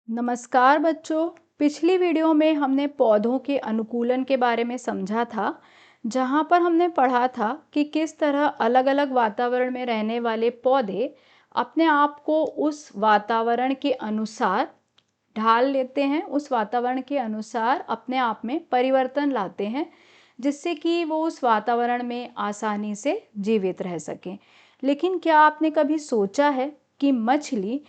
नमस्कार बच्चों। पिछली वीडियो में हमने पौधों के अनुकूलन के बारे में समझा था, जहाँ पर हमने पढ़ा था कि किस तरह अलग-अलग वातावरण में रहने वाले पौधे अपने आप को उस वातावरण के अनुसार ढाल लेते हैं, उस वातावरण के अनुसार अपने आप में परिवर्तन लाते हैं, जिससे कि वो उस वातावरण में आसानी से जीवित रह सकें। लेकिन क्या आपने कभी सोचा है कि मछली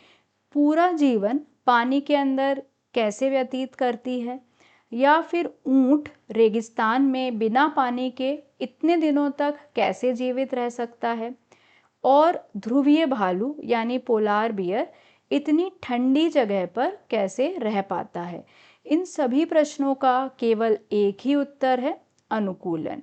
पूरा जीवन पानी के अंदर कैसे व्यतीत करती है, या फिर ऊंट रेगिस्तान में बिना पानी के इतने दिनों तक कैसे जीवित रह सकता है, और ध्रुवीय भालू यानी पोलार बियर इतनी ठंडी जगह पर कैसे रह पाता है। इन सभी प्रश्नों का केवल एक ही उत्तर है, अनुकूलन।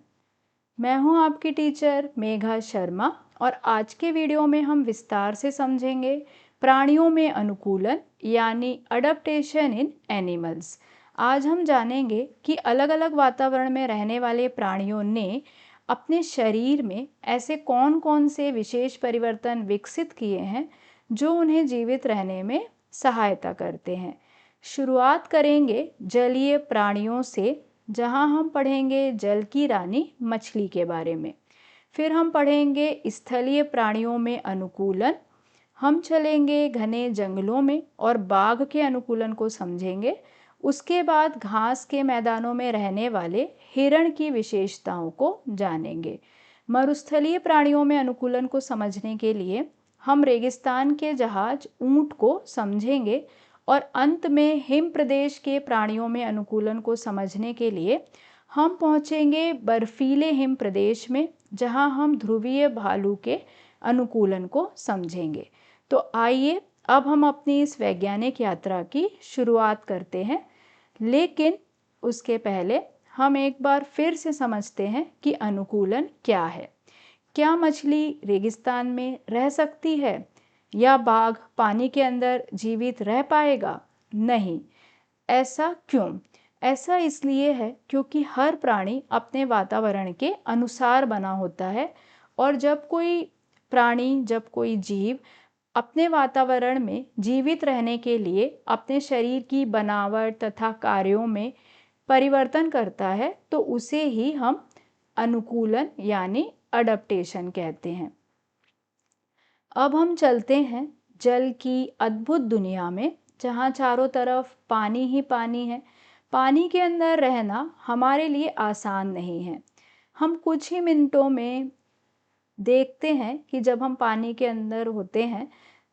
मैं हूं आपकी टीचर मेघा शर्मा, और आज के वीडियो में हम विस्तार से समझेंगे प्राणियों में अनुकूलन यानी अडप्टेशन इन एनिमल्स। आज हम जानेंगे कि अलग अलग वातावरण में रहने वाले प्राणियों ने अपने शरीर में ऐसे कौन कौन से विशेष परिवर्तन विकसित किए हैं जो उन्हें जीवित रहने में सहायता करते हैं। शुरुआत करेंगे जलीय प्राणियों से, जहां हम पढ़ेंगे जल की रानी मछली के बारे में। फिर हम पढ़ेंगे स्थलीय प्राणियों में अनुकूलन। हम चलेंगे घने जंगलों में और बाघ के अनुकूलन को समझेंगे। उसके बाद घास के मैदानों में रहने वाले हिरण की विशेषताओं को जानेंगे। मरुस्थलीय प्राणियों में अनुकूलन को समझने के लिए हम रेगिस्तान के जहाज ऊंट को समझेंगे, और अंत में हिम प्रदेश के प्राणियों में अनुकूलन को समझने के लिए हम पहुंचेंगे बर्फीले हिम प्रदेश में, जहां हम ध्रुवीय भालू के अनुकूलन को समझेंगे। तो आइए अब हम अपनी इस वैज्ञानिक यात्रा की शुरुआत करते हैं, लेकिन उसके पहले हम एक बार फिर से समझते हैं कि अनुकूलन क्या है। क्या मछली रेगिस्तान में रह सकती है, या बाघ पानी के अंदर जीवित रह पाएगा? नहीं। ऐसा क्यों? ऐसा इसलिए है क्योंकि हर प्राणी अपने वातावरण के अनुसार बना होता है, और जब कोई जीव अपने वातावरण में जीवित रहने के लिए अपने शरीर की बनावट तथा कार्यों में परिवर्तन करता है, तो उसे ही हम अनुकूलन यानी अडप्टेशन कहते हैं। अब हम चलते हैं जल की अद्भुत दुनिया में, जहाँ चारों तरफ पानी ही पानी है। पानी के अंदर रहना हमारे लिए आसान नहीं है। हम कुछ ही मिनटों में देखते हैं कि जब हम पानी के अंदर होते हैं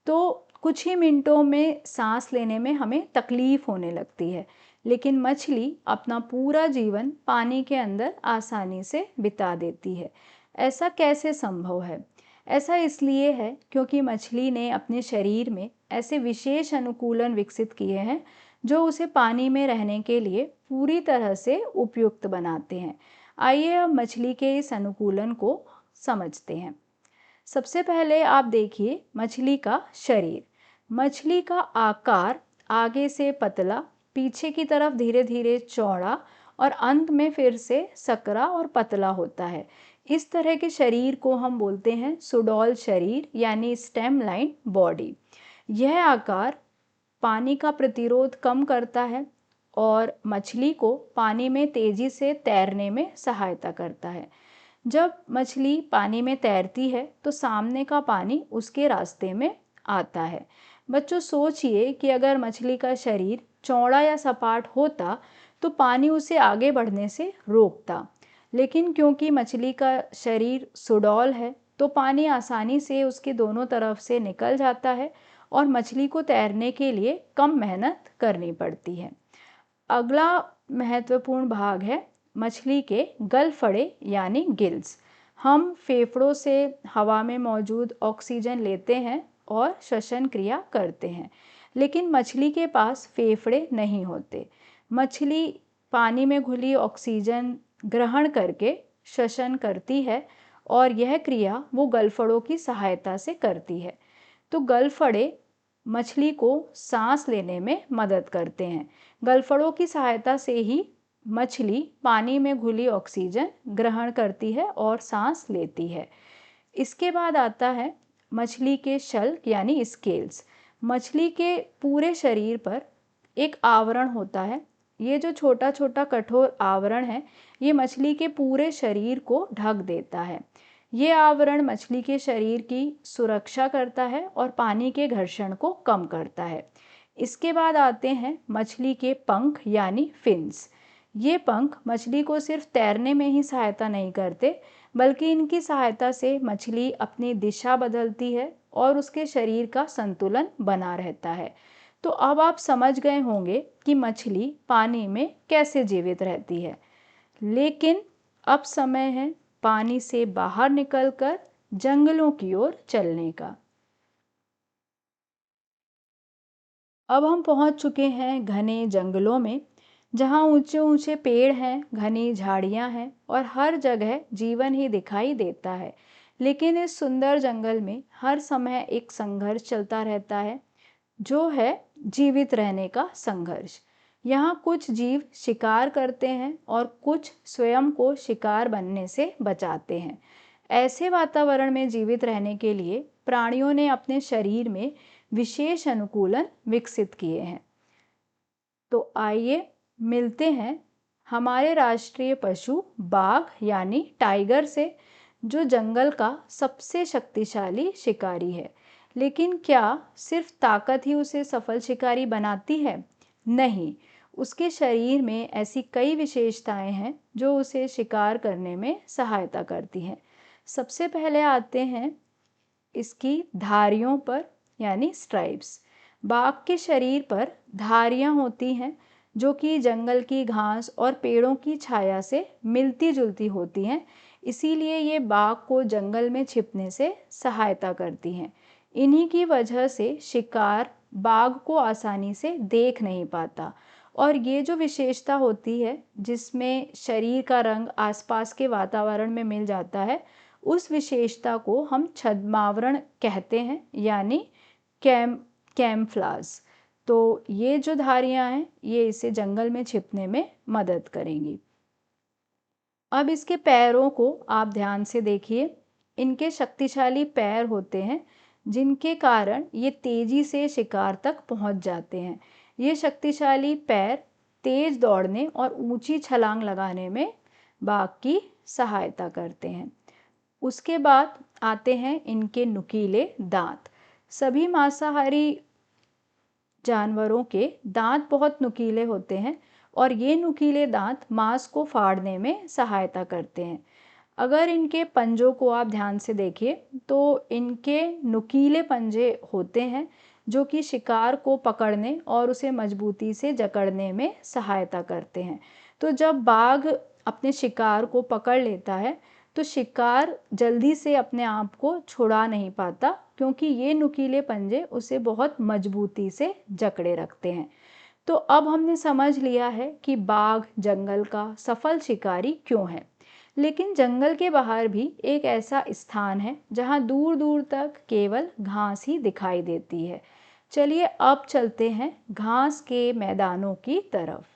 तो कुछ ही मिनटों में सांस लेने में हमें तकलीफ होने लगती है, लेकिन मछली अपना पूरा जीवन पानी के अंदर आसानी से बिता देती है। ऐसा कैसे संभव है? ऐसा इसलिए है क्योंकि मछली ने अपने शरीर में ऐसे विशेष अनुकूलन विकसित किए हैं जो उसे पानी में रहने के लिए पूरी तरह से उपयुक्त बनाते हैं। आइए अब मछली के इस अनुकूलन को समझते हैं। सबसे पहले आप देखिए मछली का शरीर। मछली का आकार आगे से पतला, पीछे की तरफ धीरे धीरे चौड़ा, और अंत में फिर से सकरा और पतला होता है। इस तरह के शरीर को हम बोलते हैं सुडौल शरीर यानी स्टेम लाइन बॉडी। यह आकार पानी का प्रतिरोध कम करता है और मछली को पानी में तेजी से तैरने में सहायता करता है। जब मछली पानी में तैरती है तो सामने का पानी उसके रास्ते में आता है। बच्चों सोचिए कि अगर मछली का शरीर चौड़ा या सपाट होता तो पानी उसे आगे बढ़ने से रोकता, लेकिन क्योंकि मछली का शरीर सुडौल है तो पानी आसानी से उसके दोनों तरफ से निकल जाता है और मछली को तैरने के लिए कम मेहनत करनी पड़ती है। अगला महत्वपूर्ण भाग है मछली के गलफड़े यानी गिल्स। हम फेफड़ों से हवा में मौजूद ऑक्सीजन लेते हैं और श्वसन क्रिया करते हैं, लेकिन मछली के पास फेफड़े नहीं होते। मछली पानी में घुली ऑक्सीजन ग्रहण करके श्वसन करती है, और यह क्रिया वो गलफड़ों की सहायता से करती है। तो गलफड़े मछली को सांस लेने में मदद करते हैं। गलफड़ों की सहायता से ही मछली पानी में घुली ऑक्सीजन ग्रहण करती है और सांस लेती है। इसके बाद आता है मछली के शल्क यानी स्केल्स। मछली के पूरे शरीर पर एक आवरण होता है। ये जो छोटा छोटा कठोर आवरण है, ये मछली के पूरे शरीर को ढक देता है। ये आवरण मछली के शरीर की सुरक्षा करता है और पानी के घर्षण को कम करता है। इसके बाद आते हैं मछली के पंख यानी फिन्स। ये पंख मछली को सिर्फ तैरने में ही सहायता नहीं करते, बल्कि इनकी सहायता से मछली अपनी दिशा बदलती है और उसके शरीर का संतुलन बना रहता है। तो अब आप समझ गए होंगे कि मछली पानी में कैसे जीवित रहती है। लेकिन अब समय है पानी से बाहर निकलकर जंगलों की ओर चलने का। अब हम पहुंच चुके हैं घने जंगलों में, जहां ऊंचे ऊंचे पेड़ हैं, घनी झाड़ियां हैं और हर जगह जीवन ही दिखाई देता है। लेकिन इस सुंदर जंगल में हर समय एक संघर्ष चलता रहता है, जो है जीवित रहने का संघर्ष। यहाँ कुछ जीव शिकार करते हैं और कुछ स्वयं को शिकार बनने से बचाते हैं। ऐसे वातावरण में जीवित रहने के लिए प्राणियों ने अपने शरीर में विशेष अनुकूलन विकसित किए हैं। तो आइए मिलते हैं हमारे राष्ट्रीय पशु बाघ यानी टाइगर से, जो जंगल का सबसे शक्तिशाली शिकारी है। लेकिन क्या सिर्फ ताकत ही उसे सफल शिकारी बनाती है? नहीं, उसके शरीर में ऐसी कई विशेषताएं हैं जो उसे शिकार करने में सहायता करती हैं। सबसे पहले आते हैं इसकी धारियों पर यानी स्ट्राइप्स। बाघ के शरीर पर धारियां होती हैं जो कि जंगल की घास और पेड़ों की छाया से मिलती जुलती होती हैं। इसीलिए ये बाघ को जंगल में छिपने से सहायता करती हैं। इन्हीं की वजह से शिकार बाघ को आसानी से देख नहीं पाता। और ये जो विशेषता होती है जिसमें शरीर का रंग आसपास के वातावरण में मिल जाता है, उस विशेषता को हम छद्मावरण कहते हैं यानी कैमफ्लाज। तो ये जो धारियां हैं ये इसे जंगल में छिपने में मदद करेंगी। अब इसके पैरों को आप ध्यान से देखिए। इनके शक्तिशाली पैर होते हैं जिनके कारण ये तेजी से शिकार तक पहुंच जाते हैं। ये शक्तिशाली पैर तेज दौड़ने और ऊंची छलांग लगाने में बाघ की सहायता करते हैं। उसके बाद आते हैं इनके नुकीले दांत। सभी मांसाहारी जानवरों के दांत बहुत नुकीले होते हैं और ये नुकीले दांत मांस को फाड़ने में सहायता करते हैं। अगर इनके पंजों को आप ध्यान से देखिए तो इनके नुकीले पंजे होते हैं जो कि शिकार को पकड़ने और उसे मजबूती से जकड़ने में सहायता करते हैं। तो जब बाघ अपने शिकार को पकड़ लेता है तो शिकार जल्दी से अपने आप को छुड़ा नहीं पाता, क्योंकि ये नुकीले पंजे उसे बहुत मजबूती से जकड़े रखते हैं। तो अब हमने समझ लिया है कि बाघ जंगल का सफल शिकारी क्यों है। लेकिन जंगल के बाहर भी एक ऐसा स्थान है जहां दूर दूर तक केवल घास ही दिखाई देती है। चलिए अब चलते हैं घास के मैदानों की तरफ।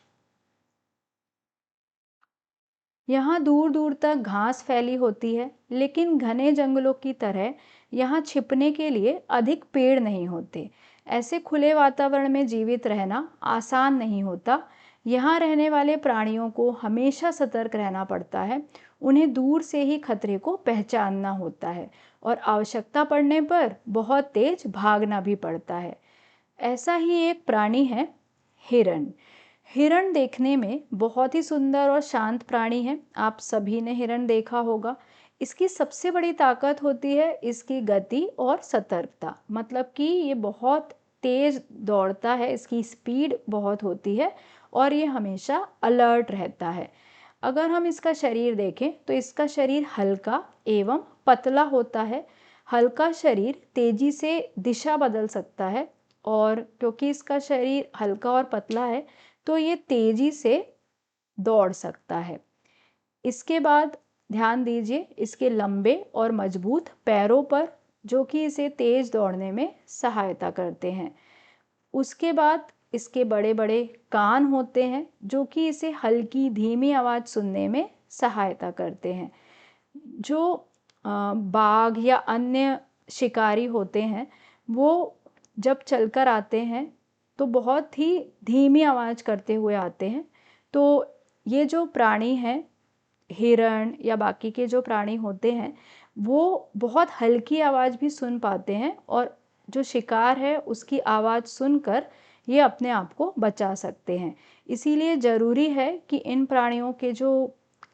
यहाँ दूर दूर तक घास फैली होती है, लेकिन घने जंगलों की तरह यहाँ छिपने के लिए अधिक पेड़ नहीं होते। ऐसे खुले वातावरण में जीवित रहना आसान नहीं होता। यहाँ रहने वाले प्राणियों को हमेशा सतर्क रहना पड़ता है। उन्हें दूर से ही खतरे को पहचानना होता है और आवश्यकता पड़ने पर बहुत तेज भागना भी पड़ता है। ऐसा ही एक प्राणी है हिरण। हिरण देखने में बहुत ही सुंदर और शांत प्राणी है। आप सभी ने हिरण देखा होगा। इसकी सबसे बड़ी ताकत होती है इसकी गति और सतर्कता, मतलब कि ये बहुत तेज दौड़ता है, इसकी स्पीड बहुत होती है और ये हमेशा अलर्ट रहता है। अगर हम इसका शरीर देखें तो इसका शरीर हल्का एवं पतला होता है। हल्का शरीर तेजी से दिशा बदल सकता है और क्योंकि इसका शरीर हल्का और पतला है तो ये तेजी से दौड़ सकता है। इसके बाद ध्यान दीजिए इसके लंबे और मजबूत पैरों पर, जो कि इसे तेज दौड़ने में सहायता करते हैं। उसके बाद इसके बड़े बड़े कान होते हैं जो कि इसे हल्की धीमी आवाज़ सुनने में सहायता करते हैं। जो बाघ या अन्य शिकारी होते हैं वो जब चलकर आते हैं तो बहुत ही धीमी आवाज़ करते हुए आते हैं। तो ये जो प्राणी हैं, हिरण या बाकी के जो प्राणी होते हैं, वो बहुत हल्की आवाज़ भी सुन पाते हैं और जो शिकार है उसकी आवाज़ सुनकर ये अपने आप को बचा सकते हैं। इसीलिए ज़रूरी है कि इन प्राणियों के जो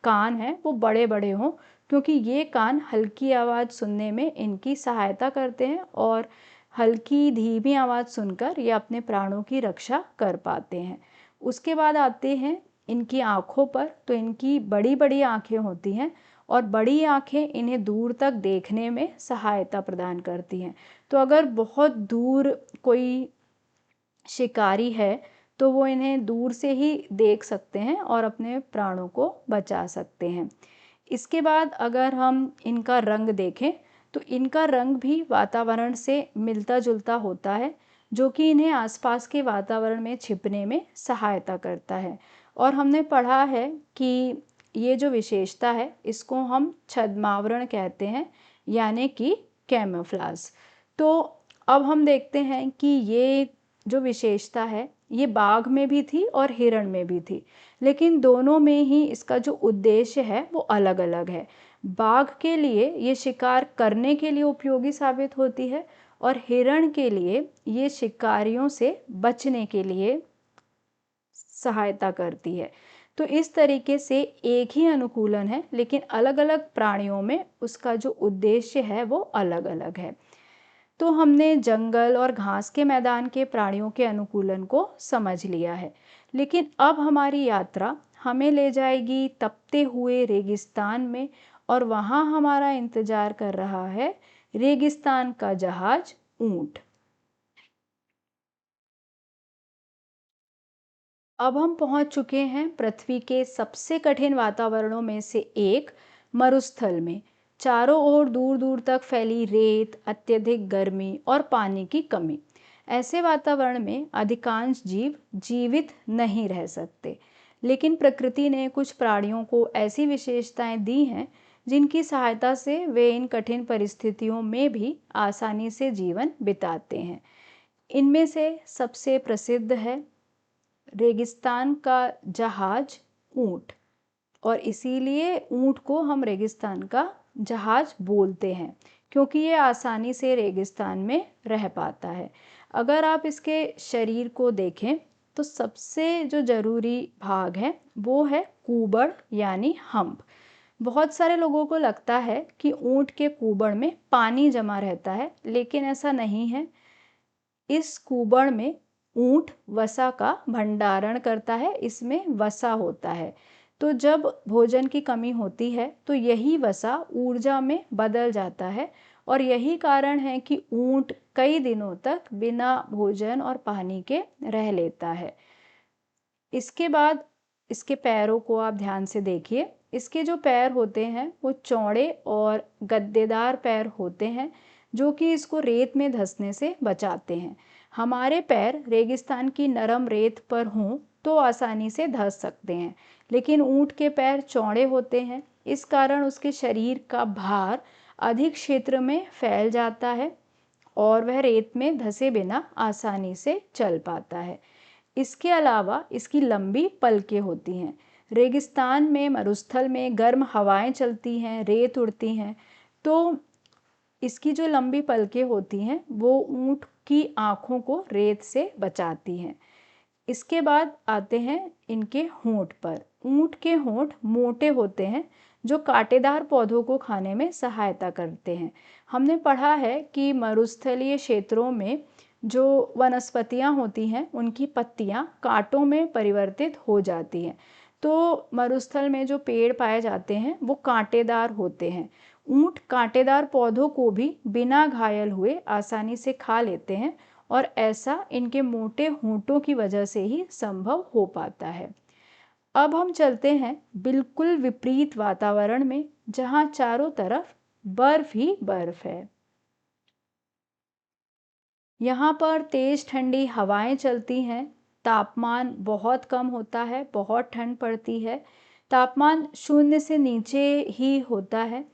कान हैं वो बड़े बड़े हों, क्योंकि ये कान हल्की आवाज़ सुनने में इनकी सहायता करते हैं और हल्की धीमी आवाज़ सुनकर ये अपने प्राणों की रक्षा कर पाते हैं। उसके बाद आते हैं इनकी आँखों पर। तो इनकी बड़ी बड़ी आँखें होती हैं और बड़ी आँखें इन्हें दूर तक देखने में सहायता प्रदान करती हैं। तो अगर बहुत दूर कोई शिकारी है तो वो इन्हें दूर से ही देख सकते हैं और अपने प्राणों को बचा सकते हैं। इसके बाद अगर हम इनका रंग देखें तो इनका रंग भी वातावरण से मिलता जुलता होता है, जो कि इन्हें आसपास के वातावरण में छिपने में सहायता करता है। और हमने पढ़ा है कि ये जो विशेषता है इसको हम छद्मावरण कहते हैं, यानी कि कैमोफ्लाज। तो अब हम देखते हैं कि ये जो विशेषता है ये बाघ में भी थी और हिरण में भी थी, लेकिन दोनों में ही इसका जो उद्देश्य है वो अलग अलग है। बाघ के लिए ये शिकार करने के लिए उपयोगी साबित होती है और हिरण के लिए ये शिकारियों से बचने के लिए सहायता करती है। तो इस तरीके से एक ही अनुकूलन है, लेकिन अलग अलग प्राणियों में उसका जो उद्देश्य है वो अलग अलग है। तो हमने जंगल और घास के मैदान के प्राणियों के अनुकूलन को समझ लिया है, लेकिन अब हमारी यात्रा हमें ले जाएगी तपते हुए रेगिस्तान में और वहाँ हमारा इंतजार कर रहा है रेगिस्तान का जहाज ऊंट। अब हम पहुंच चुके हैं पृथ्वी के सबसे कठिन वातावरणों में से एक मरुस्थल में। चारों ओर दूर दूर तक फैली रेत, अत्यधिक गर्मी और पानी की कमी। ऐसे वातावरण में अधिकांश जीव जीवित नहीं रह सकते, लेकिन प्रकृति ने कुछ प्राणियों को ऐसी विशेषताएं दी हैं जिनकी सहायता से वे इन कठिन परिस्थितियों में भी आसानी से जीवन बिताते हैं। इनमें से सबसे प्रसिद्ध है रेगिस्तान का जहाज ऊंट, और इसीलिए ऊंट को हम रेगिस्तान का जहाज बोलते हैं, क्योंकि ये आसानी से रेगिस्तान में रह पाता है। अगर आप इसके शरीर को देखें तो सबसे जो ज़रूरी भाग है वो है कूबड़ यानी हम्प। बहुत सारे लोगों को लगता है कि ऊंट के कूबड़ में पानी जमा रहता है, लेकिन ऐसा नहीं है। इस कूबड़ में ऊंट वसा का भंडारण करता है, इसमें वसा होता है। तो जब भोजन की कमी होती है तो यही वसा ऊर्जा में बदल जाता है, और यही कारण है कि ऊंट कई दिनों तक बिना भोजन और पानी के रह लेता है। इसके बाद इसके पैरों को आप ध्यान से देखिए। इसके जो पैर होते हैं वो चौड़े और गद्देदार पैर होते हैं, जो कि इसको रेत में धंसने से बचाते हैं। हमारे पैर रेगिस्तान की नरम रेत पर हों तो आसानी से धंस सकते हैं, लेकिन ऊंट के पैर चौड़े होते हैं। इस कारण उसके शरीर का भार अधिक क्षेत्र में फैल जाता है और वह रेत में धंसे बिना आसानी से चल पाता है। इसके अलावा इसकी लंबी पलकें होती हैं। रेगिस्तान में, मरुस्थल में गर्म हवाएं चलती हैं, रेत उड़ती हैं, तो इसकी जो लंबी पलकें होती हैं वो ऊंट की आँखों को रेत से बचाती हैं। इसके बाद आते हैं इनके होंठ पर। ऊंट के होंठ मोटे होते हैं जो कांटेदार पौधों को खाने में सहायता करते हैं। हमने पढ़ा है कि मरुस्थलीय क्षेत्रों में जो वनस्पतियां होती हैं उनकी पत्तियां कांटों में परिवर्तित हो जाती हैं। तो मरुस्थल में जो पेड़ पाए जाते हैं वो कांटेदार होते हैं। ऊंट कांटेदार पौधों को भी बिना घायल हुए आसानी से खा लेते हैं, और ऐसा इनके मोटे होंठों की वजह से ही संभव हो पाता है। अब हम चलते हैं बिल्कुल विपरीत वातावरण में, जहाँ चारों तरफ बर्फ ही बर्फ है। यहाँ पर तेज ठंडी हवाएं चलती हैं। तापमान बहुत कम होता है, बहुत ठंड पड़ती है। तापमान 0 से नीचे ही होता है।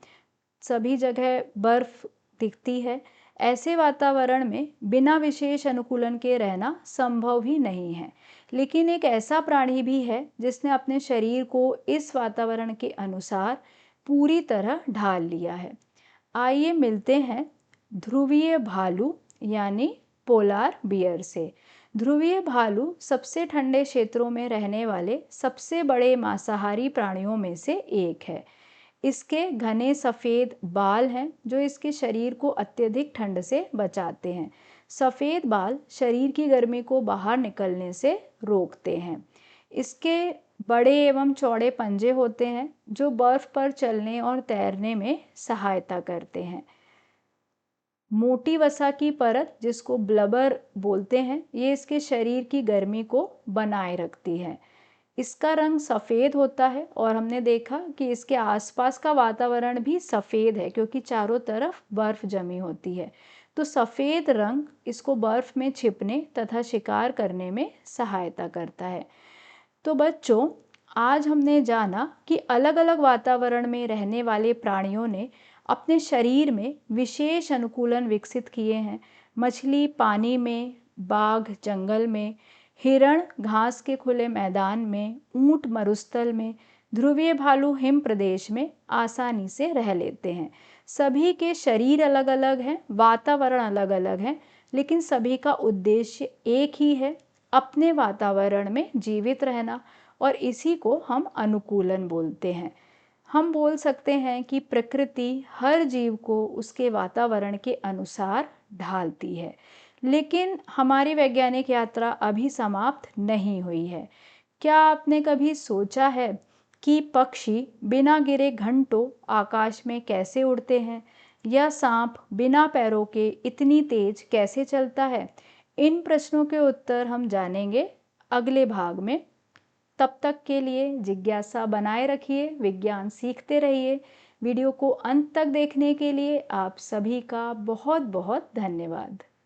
सभी जगह बर्फ दिखती है। ऐसे वातावरण में बिना विशेष अनुकूलन के रहना संभव ही नहीं है। लेकिन एक ऐसा प्राणी भी है जिसने अपने शरीर को इस वातावरण के अनुसार पूरी तरह ढाल लिया है। आइए मिलते हैं ध्रुवीय भालू यानी पोलार बियर से। ध्रुवीय भालू सबसे ठंडे क्षेत्रों में रहने वाले सबसे बड़े मांसाहारी प्राणियों में से एक है। इसके घने सफ़ेद बाल हैं जो इसके शरीर को अत्यधिक ठंड से बचाते हैं। सफ़ेद बाल शरीर की गर्मी को बाहर निकलने से रोकते हैं। इसके बड़े एवं चौड़े पंजे होते हैं जो बर्फ पर चलने और तैरने में सहायता करते हैं। मोटी वसा की परत जिसको ब्लबर बोलते हैं, ये इसके शरीर की गर्मी को बनाए रखती है। इसका रंग सफ़ेद होता है और हमने देखा कि इसके आसपास का वातावरण भी सफ़ेद है क्योंकि चारों तरफ बर्फ जमी होती है। तो सफ़ेद रंग इसको बर्फ में छिपने तथा शिकार करने में सहायता करता है। तो बच्चों, आज हमने जाना कि अलग अलग वातावरण में रहने वाले प्राणियों ने अपने शरीर में विशेष अनुकूलन विकसित किए हैं। मछली पानी में, बाघ जंगल में, हिरण घास के खुले मैदान में, ऊंट मरुस्थल में, ध्रुवीय भालू हिम प्रदेश में आसानी से रह लेते हैं। सभी के शरीर अलग अलग हैं, वातावरण अलग अलग हैं, लेकिन सभी का उद्देश्य एक ही है, अपने वातावरण में जीवित रहना, और इसी को हम अनुकूलन बोलते हैं। हम बोल सकते हैं कि प्रकृति हर जीव को उसके वातावरण के अनुसार ढालती है। लेकिन हमारी वैज्ञानिक यात्रा अभी समाप्त नहीं हुई है। क्या आपने कभी सोचा है कि पक्षी बिना गिरे घंटों आकाश में कैसे उड़ते हैं, या सांप बिना पैरों के इतनी तेज कैसे चलता है? इन प्रश्नों के उत्तर हम जानेंगे अगले भाग में। तब तक के लिए जिज्ञासा बनाए रखिए, विज्ञान सीखते रहिए। वीडियो को अंत तक देखने के लिए आप सभी का बहुत बहुत धन्यवाद।